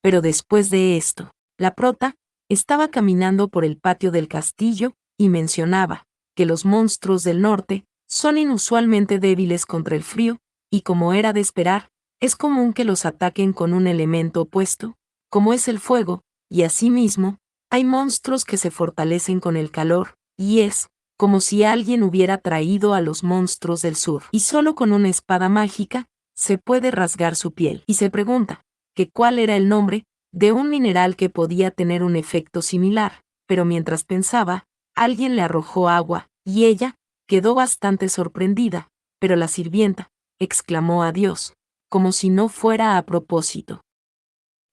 Pero después de esto, la prota estaba caminando por el patio del castillo y mencionaba que los monstruos del norte son inusualmente débiles contra el frío, y como era de esperar, es común que los ataquen con un elemento opuesto, como es el fuego, y asimismo, hay monstruos que se fortalecen con el calor, y es como si alguien hubiera traído a los monstruos del sur, y solo con una espada mágica se puede rasgar su piel. Y se pregunta que cuál era el nombre de un mineral que podía tener un efecto similar, pero mientras pensaba, alguien le arrojó agua, y ella quedó bastante sorprendida, pero la sirvienta exclamó a Dios, como si no fuera a propósito.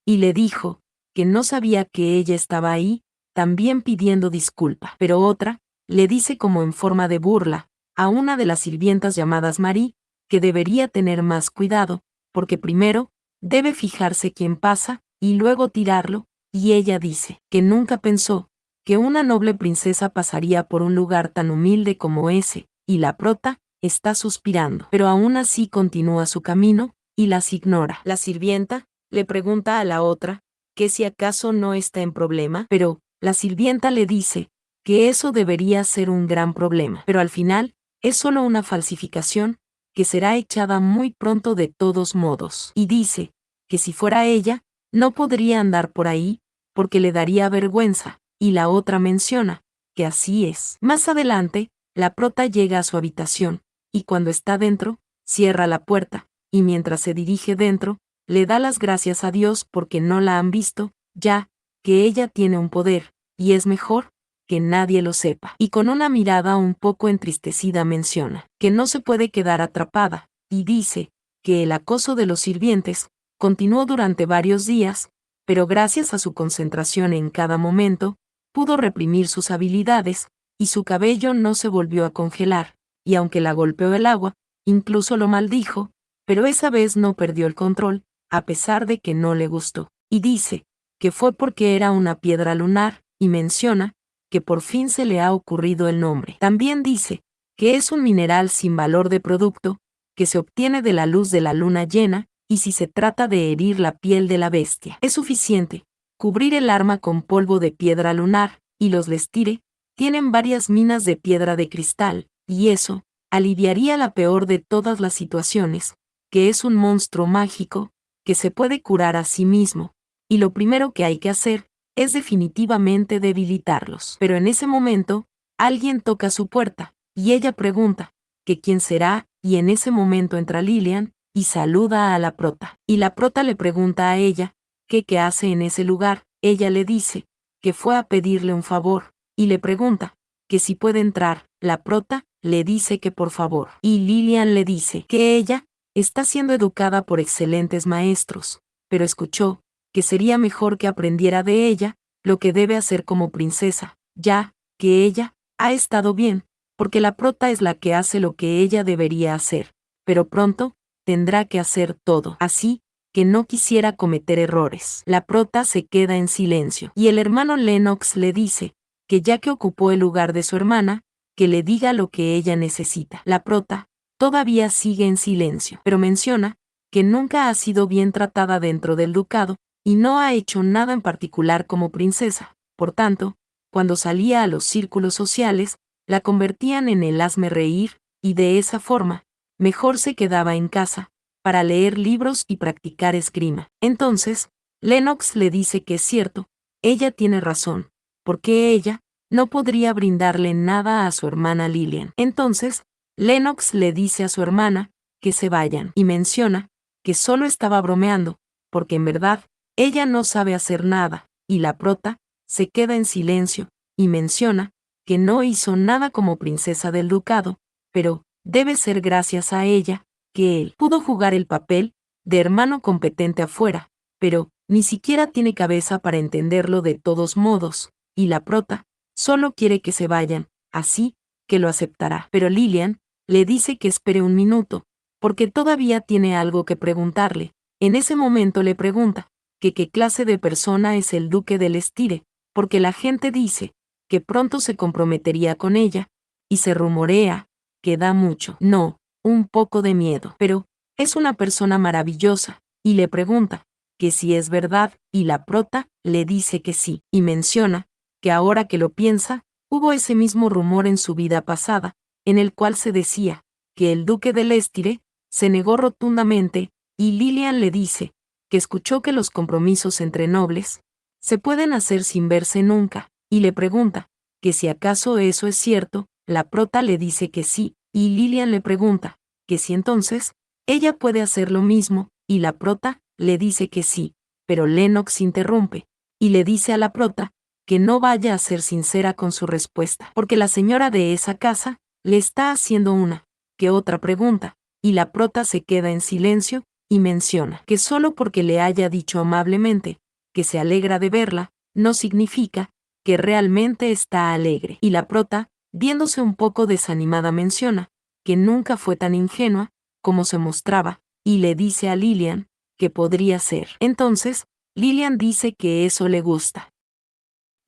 Y le dijo que no sabía que ella estaba ahí, también pidiendo disculpa. Pero otra le dice como en forma de burla a una de las sirvientas llamadas Marie, que debería tener más cuidado, porque primero debe fijarse quién pasa y luego tirarlo, y ella dice que nunca pensó que una noble princesa pasaría por un lugar tan humilde como ese, y la prota está suspirando, pero aún así continúa su camino y las ignora. La sirvienta le pregunta a la otra que si acaso no está en problema, pero la sirvienta le dice que eso debería ser un gran problema, pero al final es solo una falsificación que será echada muy pronto de todos modos, y dice que si fuera ella, no podría andar por ahí, porque le daría vergüenza, y la otra menciona que así es. Más adelante, la prota llega a su habitación, y cuando está dentro, cierra la puerta, y mientras se dirige dentro, le da las gracias a Dios porque no la han visto, ya que ella tiene un poder, y es mejor que nadie lo sepa. Y con una mirada un poco entristecida menciona que no se puede quedar atrapada, y dice que el acoso de los sirvientes continuó durante varios días, pero gracias a su concentración en cada momento, pudo reprimir sus habilidades, y su cabello no se volvió a congelar, y aunque la golpeó el agua, incluso lo maldijo, pero esa vez no perdió el control, a pesar de que no le gustó. Y dice que fue porque era una piedra lunar, y menciona que por fin se le ha ocurrido el nombre. También dice que es un mineral sin valor de producto, que se obtiene de la luz de la luna llena, y si se trata de herir la piel de la bestia, es suficiente cubrir el arma con polvo de piedra lunar, y los Lestire tienen varias minas de piedra de cristal, y eso aliviaría la peor de todas las situaciones, que es un monstruo mágico que se puede curar a sí mismo, y lo primero que hay que hacer es definitivamente debilitarlos. Pero en ese momento, alguien toca su puerta, y ella pregunta que quién será, y en ese momento entra Lilian y saluda a la prota. Y la prota le pregunta a ella que qué hace en ese lugar. Ella le dice que fue a pedirle un favor, y le pregunta que si puede entrar. La prota le dice que por favor. Y Lilian le dice que ella está siendo educada por excelentes maestros, pero escuchó que sería mejor que aprendiera de ella lo que debe hacer como princesa, ya que ella ha estado bien, porque la prota es la que hace lo que ella debería hacer, pero pronto tendrá que hacer todo, así que no quisiera cometer errores. La prota se queda en silencio, y el hermano Lennox le dice que ya que ocupó el lugar de su hermana, que le diga lo que ella necesita. La prota todavía sigue en silencio, pero menciona que nunca ha sido bien tratada dentro del ducado, y no ha hecho nada en particular como princesa. Por tanto, cuando salía a los círculos sociales, la convertían en el hazme reír, y de esa forma, mejor se quedaba en casa, para leer libros y practicar esgrima. Entonces, Lennox le dice que es cierto, ella tiene razón, porque ella no podría brindarle nada a su hermana Lilian. Entonces, Lennox le dice a su hermana que se vayan, y menciona que solo estaba bromeando, porque en verdad, ella no sabe hacer nada, y la prota se queda en silencio, y menciona que no hizo nada como princesa del ducado, pero debe ser gracias a ella que él pudo jugar el papel de hermano competente afuera, pero ni siquiera tiene cabeza para entenderlo de todos modos, y la prota solo quiere que se vayan, así que lo aceptará. Pero Lilian le dice que espere un minuto, porque todavía tiene algo que preguntarle. En ese momento le pregunta que qué clase de persona es el duque de Lestire, porque la gente dice que pronto se comprometería con ella, y se rumorea que da mucho, no, un poco de miedo, pero es una persona maravillosa, y le pregunta que si es verdad, y la prota le dice que sí, y menciona que ahora que lo piensa, hubo ese mismo rumor en su vida pasada, en el cual se decía que el duque de Lestire se negó rotundamente, y Lilian le dice que escuchó que los compromisos entre nobles se pueden hacer sin verse nunca, y le pregunta que si acaso eso es cierto. La prota le dice que sí, y Lilian le pregunta que si entonces ella puede hacer lo mismo, y la prota le dice que sí, pero Lennox interrumpe y le dice a la prota que no vaya a ser sincera con su respuesta, porque la señora de esa casa le está haciendo una que otra pregunta, y la prota se queda en silencio y menciona que solo porque le haya dicho amablemente que se alegra de verla, no significa que realmente está alegre. Y la prota, viéndose un poco desanimada, menciona que nunca fue tan ingenua como se mostraba, y le dice a Lilian que podría ser. Entonces, Lilian dice que eso le gusta.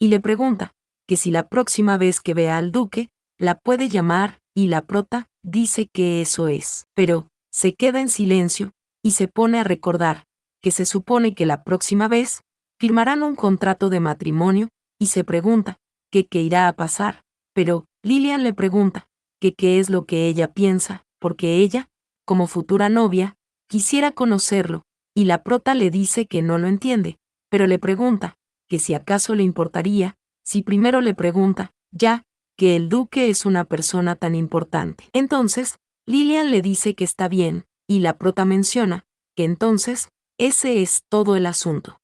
Y le pregunta que si la próxima vez que vea al duque, la puede llamar, y la prota dice que eso es. Pero, se queda en silencio, y se pone a recordar que se supone que la próxima vez firmarán un contrato de matrimonio, y se pregunta que qué irá a pasar. Pero, Lilian le pregunta que qué es lo que ella piensa, porque ella, como futura novia, quisiera conocerlo, y la prota le dice que no lo entiende, pero le pregunta que si acaso le importaría, si primero le pregunta, ya, que el duque es una persona tan importante. Entonces, Lilian le dice que está bien, y la prota menciona que entonces, ese es todo el asunto.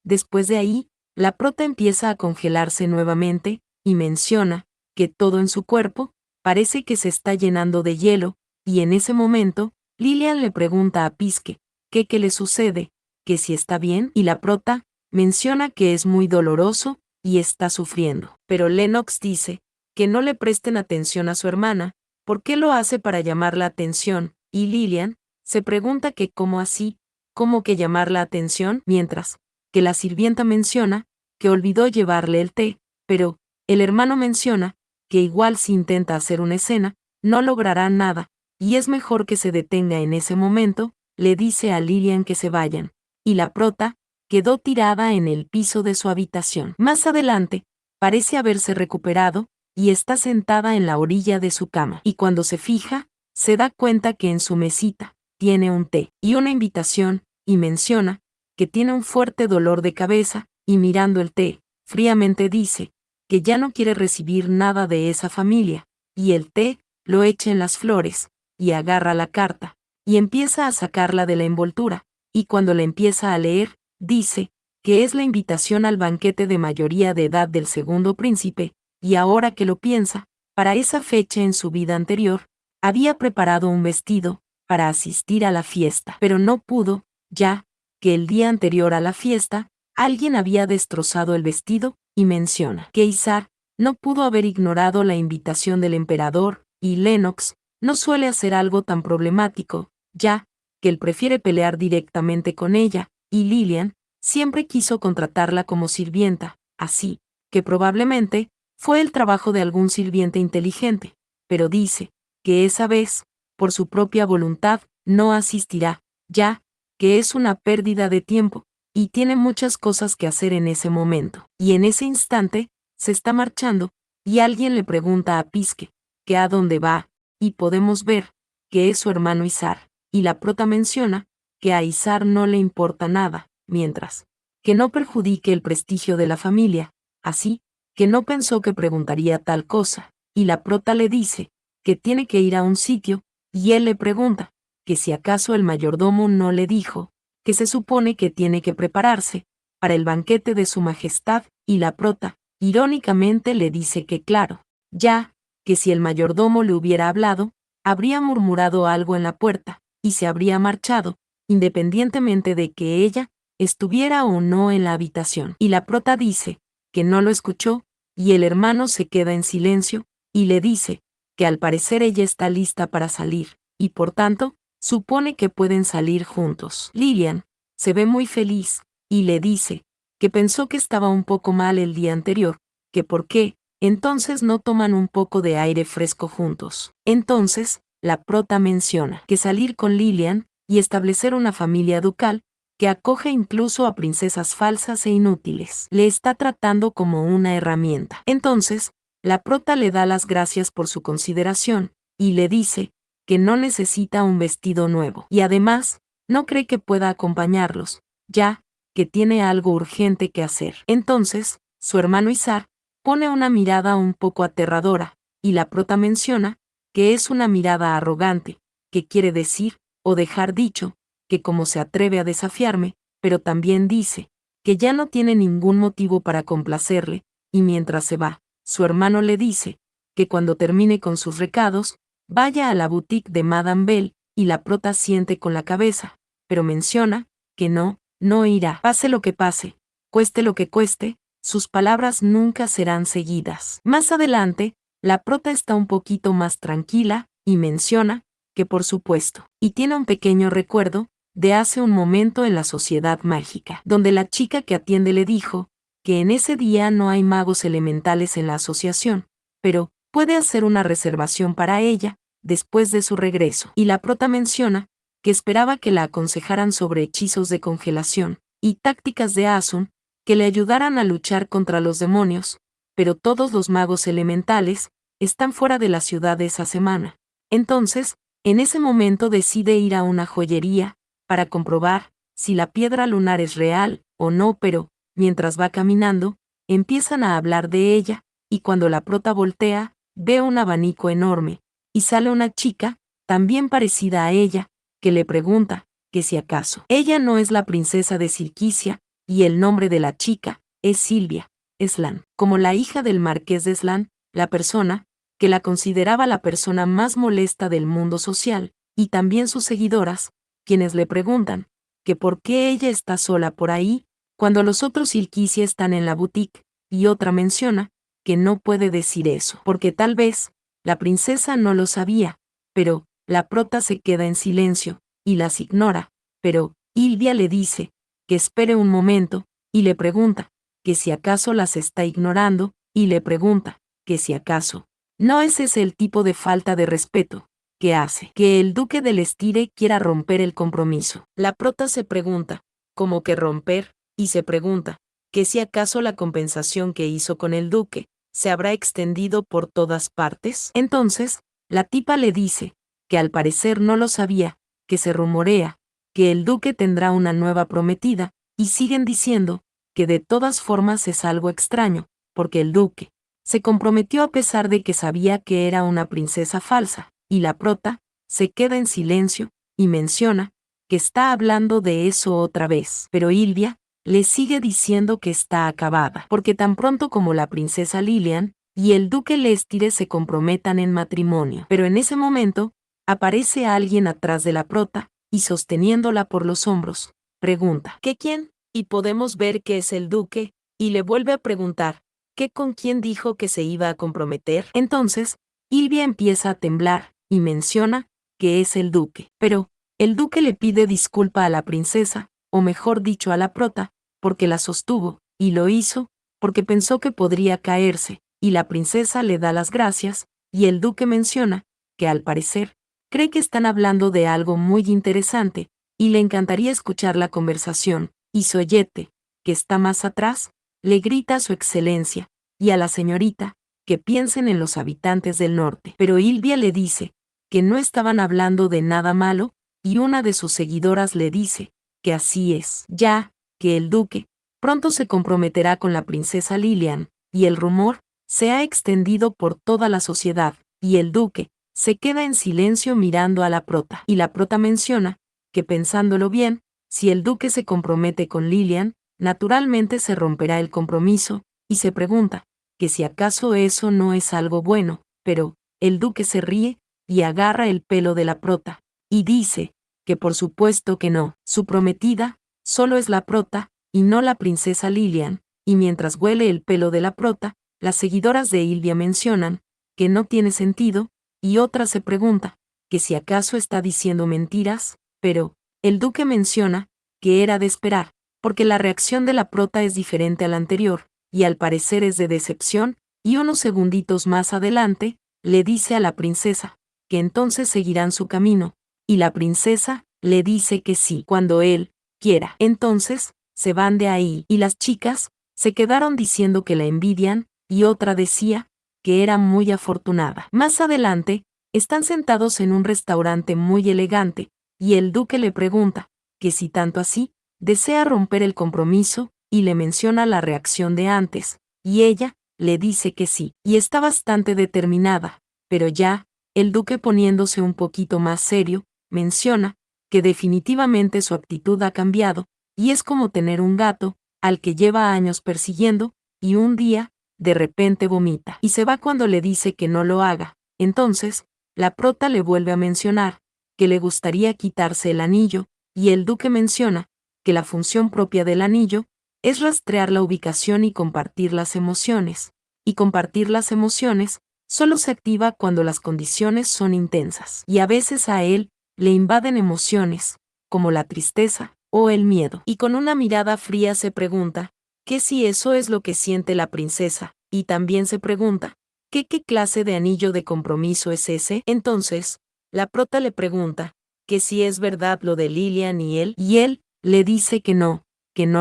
Después de ahí, la prota empieza a congelarse nuevamente, y menciona que todo en su cuerpo parece que se está llenando de hielo, y en ese momento, Lilian le pregunta a Pisque qué le sucede, que si está bien, y la prota menciona que es muy doloroso y está sufriendo. Pero Lennox dice que no le presten atención a su hermana, porque lo hace para llamar la atención, y Lilian se pregunta que cómo así, cómo que llamar la atención, mientras que la sirvienta menciona que olvidó llevarle el té, pero el hermano menciona que igual si intenta hacer una escena, no logrará nada, y es mejor que se detenga en ese momento. Le dice a Lilian que se vayan, y la prota quedó tirada en el piso de su habitación. Más adelante, parece haberse recuperado, y está sentada en la orilla de su cama, y cuando se fija, se da cuenta que en su mesita tiene un té y una invitación, y menciona que tiene un fuerte dolor de cabeza, y mirando el té, fríamente dice que ya no quiere recibir nada de esa familia, y el té lo echa en las flores, y agarra la carta, y empieza a sacarla de la envoltura, y cuando la empieza a leer, dice que es la invitación al banquete de mayoría de edad del segundo príncipe, y ahora que lo piensa, para esa fecha en su vida anterior, había preparado un vestido para asistir a la fiesta, pero no pudo, ya que el día anterior a la fiesta, alguien había destrozado el vestido, y menciona que Isar no pudo haber ignorado la invitación del emperador, y Lennox no suele hacer algo tan problemático, ya que él prefiere pelear directamente con ella, y Lilian siempre quiso contratarla como sirvienta, así que probablemente fue el trabajo de algún sirviente inteligente, pero dice que esa vez, por su propia voluntad, no asistirá, ya que es una pérdida de tiempo, y tiene muchas cosas que hacer en ese momento. Y en ese instante, se está marchando, y alguien le pregunta a Pisque que a dónde va, y podemos ver que es su hermano Isar, y la prota menciona que a Isar no le importa nada, mientras que no perjudique el prestigio de la familia, así que no pensó que preguntaría tal cosa, y la prota le dice que tiene que ir a un sitio, y él le pregunta que si acaso el mayordomo no le dijo que se supone que tiene que prepararse para el banquete de su majestad, y la prota, irónicamente, le dice que claro, ya que si el mayordomo le hubiera hablado, habría murmurado algo en la puerta, y se habría marchado, independientemente de que ella estuviera o no en la habitación. Y la prota dice que no lo escuchó, y el hermano se queda en silencio, y le dice que al parecer ella está lista para salir, y por tanto, supone que pueden salir juntos. Lilian se ve muy feliz, y le dice que pensó que estaba un poco mal el día anterior, que por qué entonces no toman un poco de aire fresco juntos. Entonces, la prota menciona que salir con Lilian y establecer una familia ducal que acoge incluso a princesas falsas e inútiles. Le está tratando como una herramienta. Entonces, la prota le da las gracias por su consideración, y le dice que no necesita un vestido nuevo. Y además, no cree que pueda acompañarlos, ya que tiene algo urgente que hacer. Entonces, su hermano Izar pone una mirada un poco aterradora, y la prota menciona que es una mirada arrogante, que quiere decir, o dejar dicho, que como se atreve a desafiarme, pero también dice que ya no tiene ningún motivo para complacerle, y mientras se va, su hermano le dice que cuando termine con sus recados, vaya a la boutique de Madame Belle, y la prota siente con la cabeza, pero menciona que no irá. Pase lo que pase, cueste lo que cueste, sus palabras nunca serán seguidas. Más adelante, la prota está un poquito más tranquila, y menciona que por supuesto, y tiene un pequeño recuerdo de hace un momento en la sociedad mágica, donde la chica que atiende le dijo que en ese día no hay magos elementales en la asociación, pero puede hacer una reservación para ella después de su regreso. Y la prota menciona que esperaba que la aconsejaran sobre hechizos de congelación y tácticas de Asun que le ayudaran a luchar contra los demonios, pero todos los magos elementales están fuera de la ciudad esa semana. Entonces, en ese momento decide ir a una joyería para comprobar si la piedra lunar es real o no, pero, mientras va caminando, empiezan a hablar de ella, y cuando la prota voltea, ve un abanico enorme, y sale una chica, también parecida a ella, que le pregunta que si acaso ella no es la princesa de Silquicia, y el nombre de la chica es Silvia Slan, como la hija del marqués de Slan, la persona que la consideraba la persona más molesta del mundo social, y también sus seguidoras, quienes le preguntan que por qué ella está sola por ahí, cuando los otros Silquicia están en la boutique, y otra menciona que no puede decir eso, porque tal vez la princesa no lo sabía, pero la prota se queda en silencio, y las ignora, pero Hilvia le dice que espere un momento, y le pregunta que si acaso las está ignorando, y le pregunta que si acaso no es ese el tipo de falta de respeto que hace que el duque del Estire quiera romper el compromiso. La prota se pregunta, ¿cómo que romper? Y se pregunta, que si acaso la compensación que hizo con el duque se habrá extendido por todas partes. Entonces, la tipa le dice que al parecer no lo sabía, que se rumorea que el duque tendrá una nueva prometida, y siguen diciendo que de todas formas es algo extraño, porque el duque se comprometió a pesar de que sabía que era una princesa falsa, y la prota se queda en silencio y menciona que está hablando de eso otra vez, pero Hilvia le sigue diciendo que está acabada, porque tan pronto como la princesa Lilian y el duque Lestire se comprometan en matrimonio. Pero en ese momento, aparece alguien atrás de la prota, y sosteniéndola por los hombros, pregunta, ¿qué quién? Y podemos ver que es el duque, y le vuelve a preguntar, ¿qué con quién dijo que se iba a comprometer? Entonces, Hilvia empieza a temblar, y menciona que es el duque. Pero, el duque le pide disculpa a la princesa, o mejor dicho a la prota, porque la sostuvo, y lo hizo, porque pensó que podría caerse, y la princesa le da las gracias, y el duque menciona que al parecer, cree que están hablando de algo muy interesante, y le encantaría escuchar la conversación, y Soyete, que está más atrás, le grita a su excelencia, y a la señorita, que piensen en los habitantes del norte. Pero Hilvia le dice que no estaban hablando de nada malo, y una de sus seguidoras le dice que así es, ya que el duque pronto se comprometerá con la princesa Lilian, y el rumor se ha extendido por toda la sociedad, y el duque se queda en silencio mirando a la prota, y la prota menciona que pensándolo bien, si el duque se compromete con Lilian, naturalmente se romperá el compromiso, y se pregunta que si acaso eso no es algo bueno, pero el duque se ríe y agarra el pelo de la prota, y dice que por supuesto que no, su prometida solo es la prota, y no la princesa Lilian, y mientras huele el pelo de la prota, las seguidoras de Hilvia mencionan que no tiene sentido, y otra se pregunta que si acaso está diciendo mentiras, pero el duque menciona que era de esperar, porque la reacción de la prota es diferente a la anterior, y al parecer es de decepción, y unos segunditos más adelante, le dice a la princesa que entonces seguirán su camino, y la princesa le dice que sí. Cuando él quiera. Entonces, se van de ahí, y las chicas se quedaron diciendo que la envidian, y otra decía que era muy afortunada. Más adelante, están sentados en un restaurante muy elegante, y el duque le pregunta que si tanto así, desea romper el compromiso, y le menciona la reacción de antes, y ella le dice que sí, y está bastante determinada, pero ya, el duque poniéndose un poquito más serio, menciona que definitivamente su actitud ha cambiado, y es como tener un gato, al que lleva años persiguiendo, y un día, de repente vomita, y se va cuando le dice que no lo haga. Entonces, la prota le vuelve a mencionar que le gustaría quitarse el anillo, y el duque menciona que la función propia del anillo es rastrear la ubicación y compartir las emociones. Y compartir las emociones solo se activa cuando las condiciones son intensas. Y a veces a él le invaden emociones, como la tristeza o el miedo. Y con una mirada fría se pregunta que si eso es lo que siente la princesa, y también se pregunta ¿qué clase de anillo de compromiso es ese? Entonces, la prota le pregunta que si es verdad lo de Lilian y él le dice que no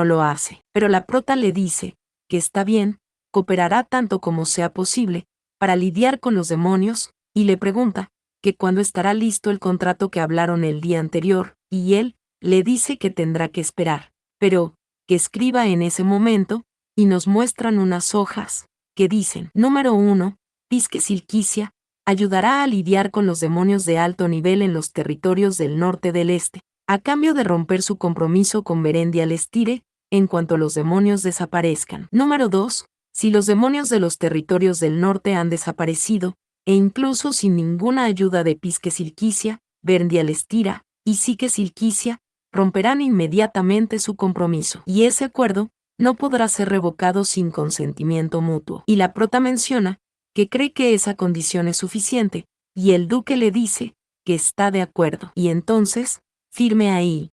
lo hace. Pero la prota le dice que está bien, cooperará tanto como sea posible para lidiar con los demonios, y le pregunta que cuándo estará listo el contrato que hablaron el día anterior, y él le dice que tendrá que esperar, pero que escriba en ese momento, y nos muestran unas hojas que dicen: número 1, Pisque Silquicia ayudará a lidiar con los demonios de alto nivel en los territorios del norte del este, a cambio de romper su compromiso con Berendia Lestire en cuanto los demonios desaparezcan. Número 2, si los demonios de los territorios del norte han desaparecido, e incluso sin ninguna ayuda de Pisque Silquicia, Berendia Lestira y Psique Silquicia, romperán inmediatamente su compromiso, y ese acuerdo no podrá ser revocado sin consentimiento mutuo. Y la prota menciona que cree que esa condición es suficiente, y el duque le dice que está de acuerdo, y entonces, firme ahí,